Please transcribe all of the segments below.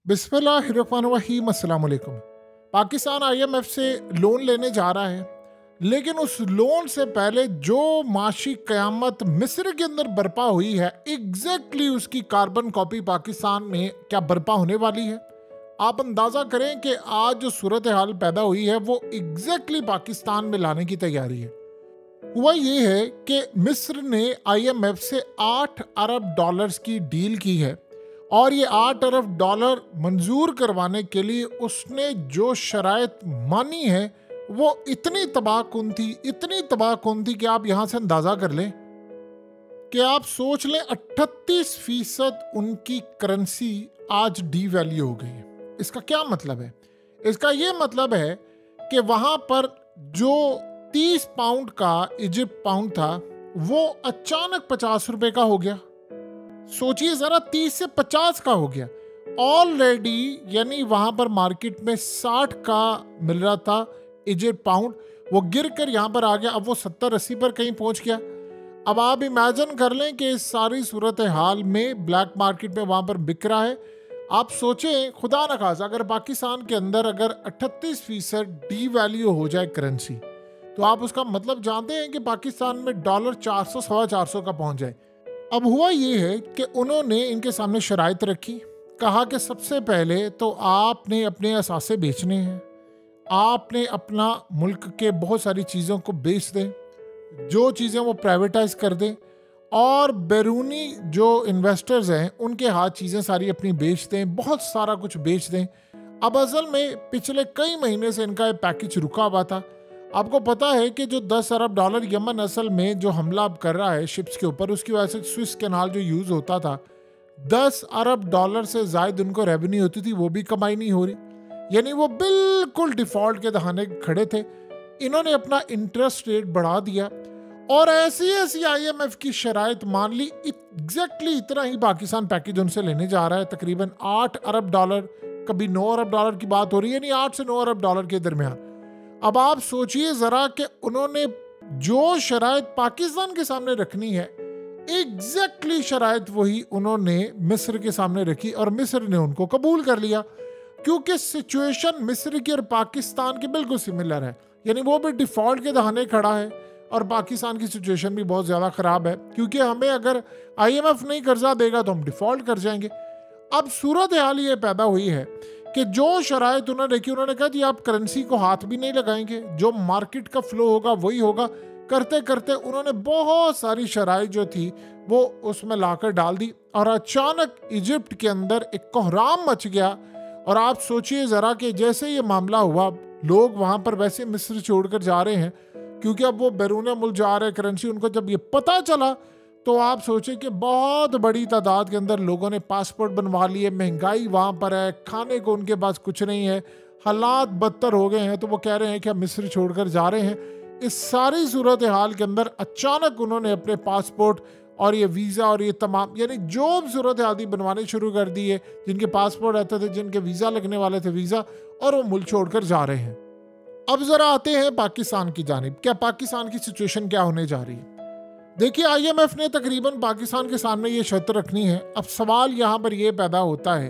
बिस्मिल्लाहिर्रहमानिर्रहीम। अस्सलाम वालेकुम। पाकिस्तान आईएमएफ से लोन लेने जा रहा है, लेकिन उस लोन से पहले जो माशी क़यामत मिस्र के अंदर बर्पा हुई है, एग्जैक्टली उसकी कार्बन कॉपी पाकिस्तान में क्या बर्पा होने वाली है। आप अंदाज़ा करें कि आज जो सूरत हाल पैदा हुई है वो एग्जैक्टली पाकिस्तान में लाने की तैयारी है। हुआ ये है कि मिस्र ने आईएमएफ से 8 अरब डॉलर्स की डील की है और ये 8 अरब डॉलर मंजूर करवाने के लिए उसने जो शराइत मानी है वो इतनी तबाहकुन थी कि आप यहाँ से अंदाज़ा कर लें कि आप सोच लें 38% उनकी करेंसी आज डी वैल्यू हो गई है। इसका क्या मतलब है? इसका ये मतलब है कि वहाँ पर जो 30 पाउंड का इजिप्ट पाउंड था वो अचानक 50 रुपए का हो गया। सोचिए ज़रा, 30 से 50 का हो गया ऑलरेडी। यानी वहाँ पर मार्केट में 60 का मिल रहा था इजिप्ट पाउंड, वो गिर कर यहाँ पर आ गया, अब वो 70-80 पर कहीं पहुँच गया। अब आप इमेजिन कर लें कि इस सारी सूरत हाल में ब्लैक मार्केट में वहाँ पर बिक रहा है। आप सोचें, खुदा न खासा अगर पाकिस्तान के अंदर अगर 38% डी वैल्यू हो जाए करेंसी, तो आप उसका मतलब जानते हैं कि पाकिस्तान में डॉलर 400 सवा 400 का पहुँच जाए। अब हुआ ये है कि उन्होंने इनके सामने शराइत रखी, कहा कि सबसे पहले तो आपने अपने असासे बेचने हैं, आपने अपना मुल्क के बहुत सारी चीज़ों को बेच दें, जो चीज़ें वो प्राइवेटाइज कर दें, और बैरूनी जो इन्वेस्टर्स हैं उनके हाथ चीज़ें सारी अपनी बेच दें, बहुत सारा कुछ बेच दें। अब असल में पिछले कई महीने से इनका पैकेज रुका हुआ था। आपको पता है कि जो 10 अरब डॉलर यमन असल में जो हमला अब कर रहा है शिप्स के ऊपर, उसकी वजह से स्विस कैनाल जो यूज़ होता था, 10 अरब डॉलर से ज़ायद उनको रेवेन्यू होती थी, वो भी कमाई नहीं हो रही। यानी वो बिल्कुल डिफ़ॉल्ट के दहाने खड़े थे। इन्होंने अपना इंटरेस्ट रेट बढ़ा दिया और ऐसी आईएमएफ की शराइत मान ली। एग्जैक्टली इतना ही पाकिस्तान पैकेज उनसे लेने जा रहा है, तकरीबन 8 अरब डॉलर, कभी 9 अरब डॉलर की बात हो रही है, यानी 8 से 9 अरब डॉलर के दरमियान। अब आप सोचिए ज़रा कि उन्होंने जो शराइत पाकिस्तान के सामने रखनी है, एग्जैक्टली शराइत वही उन्होंने मिस्र के सामने रखी और मिस्र ने उनको कबूल कर लिया, क्योंकि सिचुएशन मिस्र की और पाकिस्तान की बिल्कुल सिमिलर है। यानी वो भी डिफ़ॉल्ट के दहाने खड़ा है और पाकिस्तान की सिचुएशन भी बहुत ज़्यादा ख़राब है, क्योंकि हमें अगर आईएमएफ नहीं कर्जा देगा तो हम डिफ़ॉल्ट कर जाएंगे। अब सूरत हाल ये पैदा हुई है कि जो शराइत उन्होंने देखी, उन्होंने कहा जी आप करेंसी को हाथ भी नहीं लगाएंगे, जो मार्केट का फ्लो होगा वही होगा। करते करते उन्होंने बहुत सारी शराइत जो थी वो उसमें लाकर डाल दी और अचानक इजिप्ट के अंदर एक कोहराम मच गया। और आप सोचिए ज़रा कि जैसे ये मामला हुआ, लोग वहाँ पर वैसे मिस्र छोड़कर जा रहे हैं, क्योंकि अब वो बैरून मुल्क जा रहे हैं करेंसी। उनको जब ये पता चला तो आप सोचें कि बहुत बड़ी तादाद के अंदर लोगों ने पासपोर्ट बनवा लिए। महंगाई वहाँ पर है, खाने को उनके पास कुछ नहीं है, हालात बदतर हो गए हैं, तो वो कह रहे हैं कि हम मिस्र छोड़कर जा रहे हैं। इस सारी सूरत हाल के अंदर अचानक उन्होंने अपने पासपोर्ट और ये वीज़ा और ये तमाम, यानी जो सूरत हाल बनवाने शुरू कर दी है, जिनके पासपोर्ट रहते थे, जिनके वीज़ा लगने वाले थे वीज़ा, और वो मुल्क छोड़कर जा रहे हैं। अब ज़रा आते हैं पाकिस्तान की जानिब। क्या पाकिस्तान की सिचुएशन क्या होने जा रही है? देखिए, आईएमएफ ने तकरीबन पाकिस्तान के सामने ये शर्त रखनी है। अब सवाल यहाँ पर ये पैदा होता है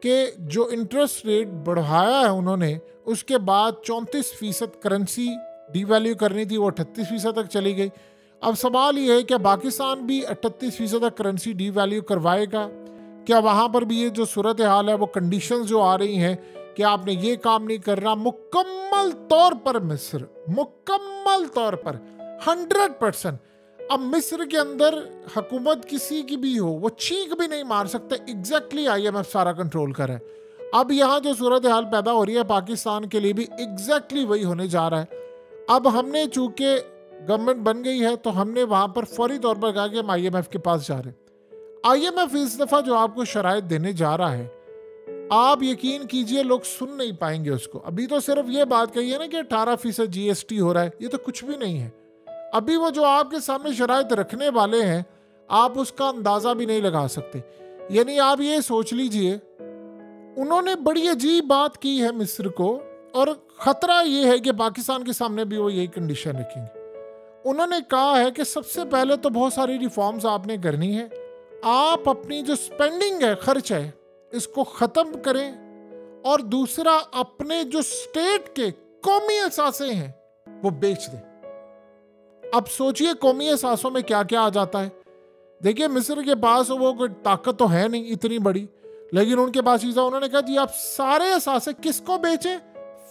कि जो इंटरेस्ट रेट बढ़ाया है उन्होंने, उसके बाद 34% करेंसी डीवैल्यू करनी थी, वो 38% तक चली गई। अब सवाल ये है कि पाकिस्तान भी 38% तक करेंसी डीवैल्यू करवाएगा? क्या वहाँ पर भी ये जो सूरत हाल है, वो कंडीशंस जो आ रही हैं कि आपने ये काम नहीं कर रहा, मुकम्मल तौर पर मिस्र, मुकम्मल तौर पर 100%। अब मिस्र के अंदर हुकूमत किसी की भी हो, वो चीख भी नहीं मार सकते। एग्जैक्टली आईएमएफ सारा कंट्रोल कर है। अब यहाँ जो सूरत हाल पैदा हो रही है पाकिस्तान के लिए भी एग्जैक्टली वही होने जा रहा है। अब हमने चूंकि गवर्नमेंट बन गई है तो हमने वहाँ पर फौरी तौर पर कहा कि हम आईएमएफ के पास जा रहे हैं। आईएमएफ इस दफ़ा जो आपको शराइत देने जा रहा है, आप यकीन कीजिए लोग सुन नहीं पाएंगे उसको। अभी तो सिर्फ ये बात कही है ना कि 18% जीएसटी हो रहा है, ये तो कुछ भी नहीं है। अभी वो जो आपके सामने शराइत रखने वाले हैं, आप उसका अंदाज़ा भी नहीं लगा सकते। यानी आप ये सोच लीजिए, उन्होंने बड़ी अजीब बात की है मिस्र को, और ख़तरा ये है कि पाकिस्तान के सामने भी वो यही कंडीशन रखेंगे। उन्होंने कहा है कि सबसे पहले तो बहुत सारी रिफॉर्म्स आपने करनी है। आप अपनी जो स्पेंडिंग है, खर्च है, इसको ख़त्म करें और दूसरा अपने जो स्टेट के कौमी असासे हैं वो बेच दें। अब सोचिए कौमी असासों में क्या क्या आ जाता है। देखिए मिस्र के पास वो कोई ताकत तो है नहीं इतनी बड़ी, लेकिन उनके पास चीज़ है। उन्होंने कहा जी आप सारे असासे किसको बेचें?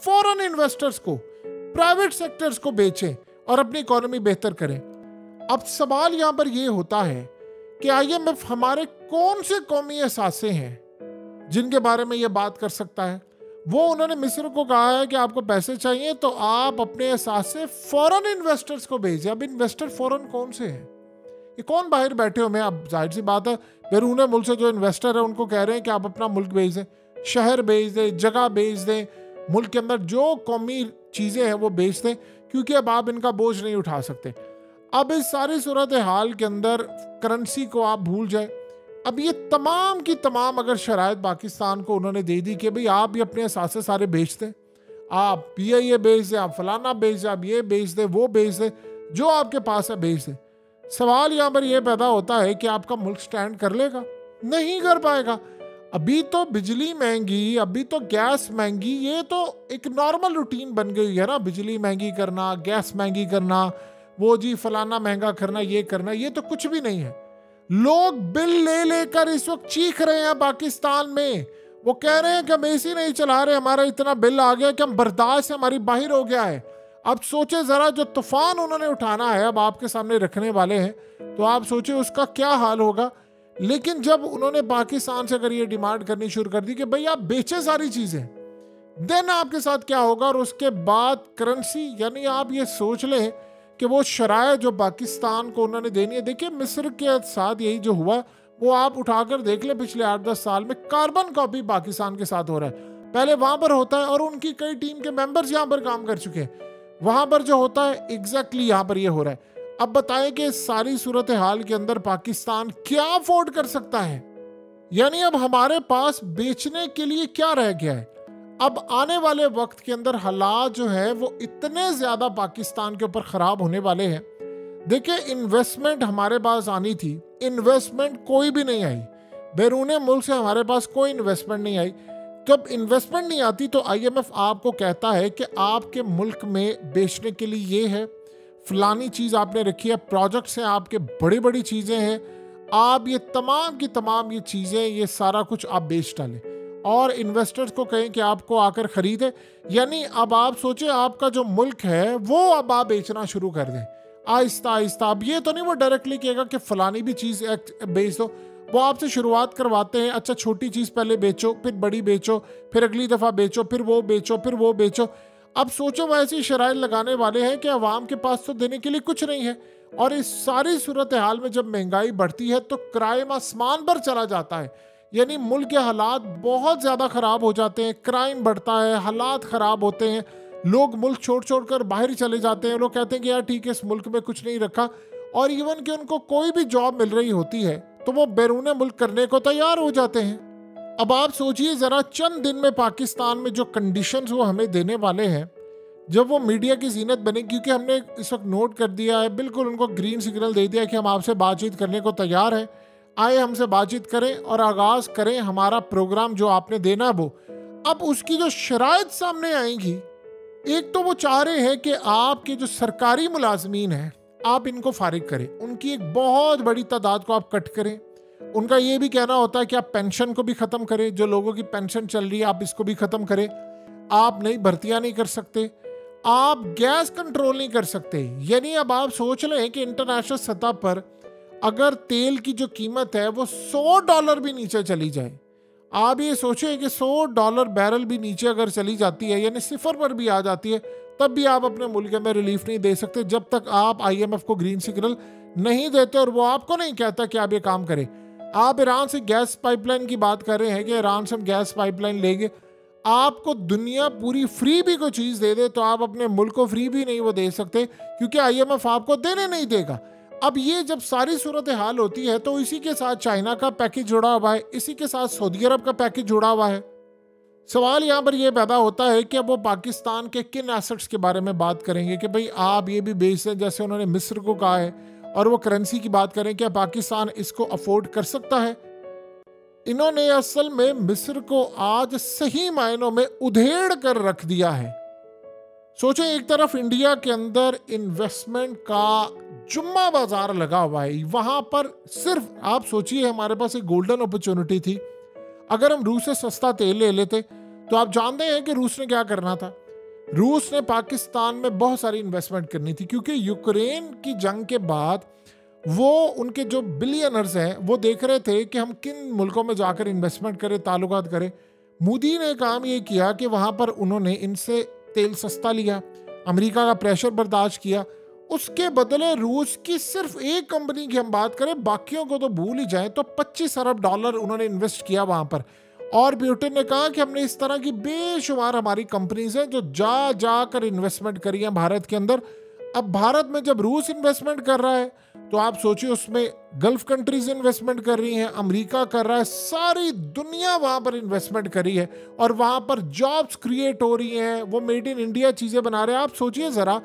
फॉरेन इन्वेस्टर्स को, प्राइवेट सेक्टर्स को बेचें और अपनी इकोनॉमी बेहतर करें। अब सवाल यहाँ पर ये होता है कि IMF हमारे कौन से कौमी असासे हैं जिनके बारे में ये बात कर सकता है। वो उन्होंने मिस्र को कहा है कि आपको पैसे चाहिए तो आप अपने असासे फॉरेन इन्वेस्टर्स को भेजें। अब इन्वेस्टर फॉरेन कौन से हैं? ये कौन बाहर बैठे हुए हैं? अब जाहिर सी बात है बैरून मुल्क से जो इन्वेस्टर है उनको कह रहे हैं कि आप अपना मुल्क बेच दें, शहर बेच दें, जगह बेच दें, मुल्क के अंदर जो कौमी चीज़ें हैं वो बेच दें, क्योंकि अब आप इनका बोझ नहीं उठा सकते। अब इस सारी सूरत हाल के अंदर करेंसी को आप भूल जाए। अब ये तमाम की तमाम अगर शराइत पाकिस्तान को उन्होंने दे दी कि भाई आप ये अपने असासे सारे बेच दें, आप ये बेच दें, आप फलाना बेच दें, आप ये बेच दें, वो बेच दें, जो आपके पास है बेच दें। सवाल यहाँ पर यह पैदा होता है कि आपका मुल्क स्टैंड कर लेगा? नहीं कर पाएगा। अभी तो बिजली महंगी, अभी तो गैस महंगी, ये तो एक नॉर्मल रूटीन बन गई है ना। बिजली महंगी करना, गैस महंगी करना, वो जी फलाना महंगा करना, ये करना, ये तो कुछ भी नहीं है। लोग बिल ले लेकर इस वक्त चीख रहे हैं पाकिस्तान में। वो कह रहे हैं कि हम एसी नहीं चला रहे, हमारा इतना बिल आ गया कि हम बर्दाश्त से हमारी बाहर हो गया है। अब सोचे जरा जो तूफान उन्होंने उठाना है अब आपके सामने रखने वाले हैं, तो आप सोचे उसका क्या हाल होगा। लेकिन जब उन्होंने पाकिस्तान से अगर ये डिमांड करनी शुरू कर दी कि भाई आप बेचे सारी चीजें, देन आपके साथ क्या होगा। और उसके बाद करेंसी, यानी आप ये सोच लें कि वो शराइत जो पाकिस्तान को उन्होंने देनी है। देखिए मिस्र के साथ यही जो हुआ वो आप उठाकर देख ले, पिछले 8-10 साल में कार्बन कॉपी पाकिस्तान के साथ हो रहा है। पहले वहां पर होता है और उनकी कई टीम के मेंबर्स यहाँ पर काम कर चुके हैं, वहां पर जो होता है एग्जैक्टली यहाँ पर ये हो रहा है। अब बताएं कि सारी सूरत हाल के अंदर पाकिस्तान क्या अफोर्ड कर सकता है? यानी अब हमारे पास बेचने के लिए क्या रह गया है? अब आने वाले वक्त के अंदर हालात जो है वो इतने ज्यादा पाकिस्तान के ऊपर खराब होने वाले हैं। देखिए इन्वेस्टमेंट हमारे पास आनी थी, इन्वेस्टमेंट कोई भी नहीं आई। बैरून मुल्क से हमारे पास कोई इन्वेस्टमेंट नहीं आई। जब इन्वेस्टमेंट नहीं आती तो IMF आपको कहता है कि आपके मुल्क में बेचने के लिए ये है, फलानी चीज़ आपने रखी है, प्रोजेक्ट्स हैं आपके, बड़ी बड़ी चीज़ें हैं, आप ये तमाम की तमाम ये चीज़ें, ये सारा कुछ आप बेच डालें और इन्वेस्टर्स को कहें कि आपको आकर ख़रीदें। यानी अब आप सोचें आपका जो मुल्क है वो अब आप बेचना शुरू कर दें आहिस्ता आहिस्ता। अब ये तो नहीं वो डायरेक्टली कहेगा कि फलानी भी चीज़ बेच दो, वो आपसे शुरुआत करवाते हैं। अच्छा छोटी चीज़ पहले बेचो, फिर बड़ी बेचो, फिर अगली दफ़ा बेचो, फिर वो बेचो, फिर वो बेचो। अब सोचो वो ऐसी शराइत लगाने वाले हैं कि अवाम के पास तो देने के लिए कुछ नहीं है। और इस सारी सूरत हाल में जब महंगाई बढ़ती है तो क्राइम आसमान पर चला जाता है। यानी मुल्क के हालात बहुत ज़्यादा ख़राब हो जाते हैं, क्राइम बढ़ता है, हालात ख़राब होते हैं, लोग मुल्क छोड़ कर बाहर चले जाते हैं। लोग कहते हैं कि यार ठीक है इस मुल्क में कुछ नहीं रखा, और इवन कि उनको कोई भी जॉब मिल रही होती है तो वो बैरून मुल्क करने को तैयार हो जाते हैं। अब आप सोचिए ज़रा, चंद दिन में पाकिस्तान में जो कंडीशंस वो हमें देने वाले हैं, जब वो मीडिया की जीनत बने, क्योंकि हमने इस वक्त नोट कर दिया है, बिल्कुल उनको ग्रीन सिग्नल दे दिया कि हम आपसे बातचीत करने को तैयार हैं, आए हमसे बातचीत करें और आगाज़ करें हमारा प्रोग्राम जो आपने देना वो। अब उसकी जो शराइत सामने आएंगी, एक तो वो चाह रहे हैं कि आपके जो सरकारी मुलाजमीन हैं आप इनको फारिग करें, उनकी एक बहुत बड़ी तादाद को आप कट करें। उनका ये भी कहना होता है कि आप पेंशन को भी ख़त्म करें, जो लोगों की पेंशन चल रही है आप इसको भी ख़त्म करें। आप नई भर्तियाँ नहीं कर सकते, आप गैस कंट्रोल नहीं कर सकते। यानी अब आप सोच लें कि इंटरनेशनल सतह पर अगर तेल की जो कीमत है वो $100 भी नीचे चली जाए, आप ये सोचें कि $100 बैरल भी नीचे अगर चली जाती है, यानी सिफर पर भी आ जाती है, तब भी आप अपने मुल्क के अंदर रिलीफ नहीं दे सकते जब तक आप IMF को ग्रीन सिग्नल नहीं देते और वो आपको नहीं कहता कि आप ये काम करें। आप ईरान से गैस पाइपलाइन की बात कर रहे हैं कि ईरान से हम गैस पाइपलाइन लेंगे, आपको दुनिया पूरी फ्री भी कोई चीज़ दे दे तो आप अपने मुल्क को फ्री भी नहीं वो दे सकते, क्योंकि IMF आपको देने नहीं देगा। अब ये जब सारी सूरत हाल होती है तो इसी के साथ चाइना का पैकेज जुड़ा हुआ है, इसी के साथ सऊदी अरब का पैकेज जुड़ा हुआ है। सवाल यहाँ पर यह पैदा होता है कि अब वो पाकिस्तान के किन एसेट्स के बारे में बात करेंगे कि भाई आप ये भी बेच दें, जैसे उन्होंने मिस्र को कहा है, और वो करेंसी की बात करें क्या पाकिस्तान इसको अफोर्ड कर सकता है? इन्होंने असल में मिस्र को आज सही मायनों में उधेड़ कर रख दिया है। सोचें, एक तरफ इंडिया के अंदर इन्वेस्टमेंट का जुम्मा बाजार लगा हुआ है, वहां पर सिर्फ आप सोचिए हमारे पास एक गोल्डन अपॉर्चुनिटी थी। अगर हम रूस से सस्ता तेल ले लेते तो आप जानते हैं कि रूस ने क्या करना था। रूस ने पाकिस्तान में बहुत सारी इन्वेस्टमेंट करनी थी, क्योंकि यूक्रेन की जंग के बाद वो उनके जो बिलियनर्स हैं वो देख रहे थे कि हम किन मुल्कों में जाकर इन्वेस्टमेंट करें, ताल्लुकात करें। मोदी ने काम ये किया कि वहाँ पर उन्होंने इनसे तेल सस्ता लिया, अमेरिका का प्रेशर बर्दाश्त किया। उसके बदले रूस की सिर्फ एक कंपनी की हम बात करें, बाकियों को तो भूल ही जाएं, तो 25 अरब डॉलर उन्होंने इन्वेस्ट किया वहाँ पर। और पुतिन ने कहा कि हमने इस तरह की बेशुमार हमारी कंपनीज हैं जो जा कर इन्वेस्टमेंट करी हैं भारत के अंदर। अब भारत में जब रूस इन्वेस्टमेंट कर रहा है तो आप सोचिए उसमें गल्फ कंट्रीज इन्वेस्टमेंट कर रही हैं, अमेरिका कर रहा है, सारी दुनिया वहां पर इन्वेस्टमेंट करी है और वहां पर जॉब्स क्रिएट हो रही हैं। वो मेड इन इंडिया चीजें बना रहे हैं। आप सोचिए जरा,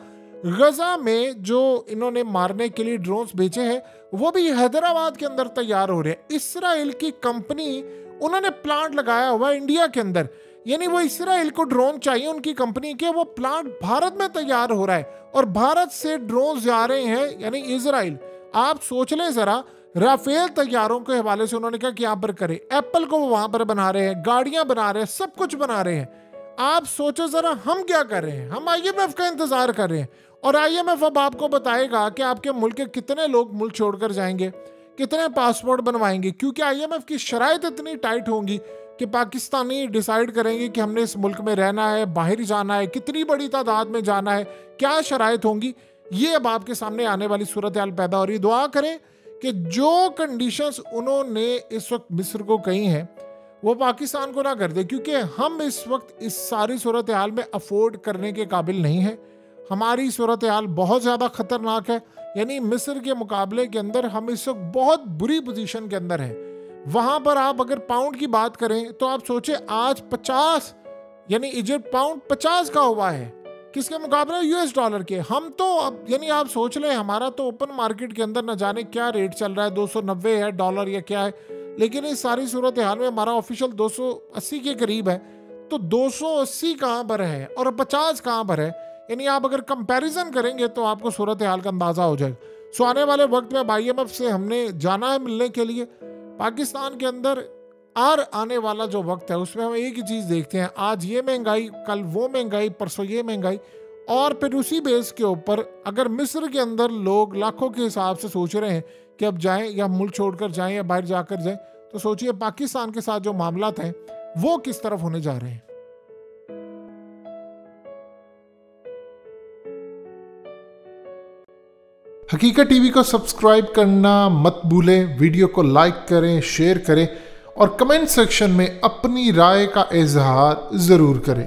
गजा में जो इन्होंने मारने के लिए ड्रोन्स बेचे हैं वो भी हैदराबाद के अंदर तैयार हो रहे हैं। इसराइल की कंपनी, उन्होंने प्लांट लगाया हुआ इंडिया के अंदर, यानी वो इसराइल को ड्रोन चाहिए उनकी कंपनी के, वो प्लांट भारत में तैयार हो रहा है और भारत से ड्रोन जा रहे हैं यानी इजराइल। आप सोच लें जरा, राफेल तैयारों के हवाले से उन्होंने कहा कि यहाँ पर करें, एप्पल को वो वहां पर बना रहे हैं, गाड़ियां बना रहे हैं, सब कुछ बना रहे हैं। आप सोचो जरा, हम क्या कर रहे हैं? हम IMF का इंतजार कर रहे हैं और IMF अब आपको बताएगा कि आपके मुल्क के कितने लोग मुल्क छोड़कर जाएंगे, कितने पासपोर्ट बनवाएंगे, क्योंकि IMF की शराइत इतनी टाइट होंगी कि पाकिस्तानी डिसाइड करेंगे कि हमने इस मुल्क में रहना है, बाहर जाना है, कितनी बड़ी तादाद में जाना है, क्या शराइत होंगी। ये अब आपके सामने आने वाली सूरत हाल पैदा हो रही है। दुआ करें कि जो कंडीशंस उन्होंने इस वक्त मिस्र को कही हैं वो पाकिस्तान को ना कर दे, क्योंकि हम इस वक्त इस सारी सूरत हाल में अफोर्ड करने के काबिल नहीं है। हमारी सूरत हाल बहुत ज़्यादा ख़तरनाक है, यानी मिस्र के मुकाबले के अंदर हम इस वक्त बहुत बुरी पोजीशन के अंदर हैं। वहाँ पर आप अगर पाउंड की बात करें तो आप सोचें आज 50 यानी इजिप्ट पाउंड 50 का हुआ है, किसके मुकाबले? US डॉलर के। हम तो अब यानी आप सोच लें, हमारा तो ओपन मार्केट के अंदर न जाने क्या रेट चल रहा है, 290 है डॉलर या क्या है, लेकिन इस सारी सूरत हाल में हमारा ऑफिशियल 280 के करीब है। तो 280 कहाँ पर है और 50 कहाँ पर है? यानी आप अगर कंपैरिजन करेंगे तो आपको सूरत हाल का अंदाज़ा हो जाएगा। सो आने वाले वक्त में IMF से हमने जाना है मिलने के लिए। पाकिस्तान के अंदर आने वाला जो वक्त है उसमें हम एक ही चीज़ देखते हैं, आज ये महंगाई, कल वो महंगाई, परसों ये महंगाई, और फिर उसी बेस के ऊपर अगर मिस्र के अंदर लोग लाखों के हिसाब से सोच रहे हैं कि अब जाएं या मुल्क छोड़कर जाएं या बाहर जाकर जाएं, तो सोचिए पाकिस्तान के साथ जो मामलात हैं वो किस तरफ होने जा रहे हैं। हकीकत टीवी को सब्सक्राइब करना मत भूलें, वीडियो को लाइक करें, शेयर करें और कमेंट सेक्शन में अपनी राय का इजहार ज़रूर करें।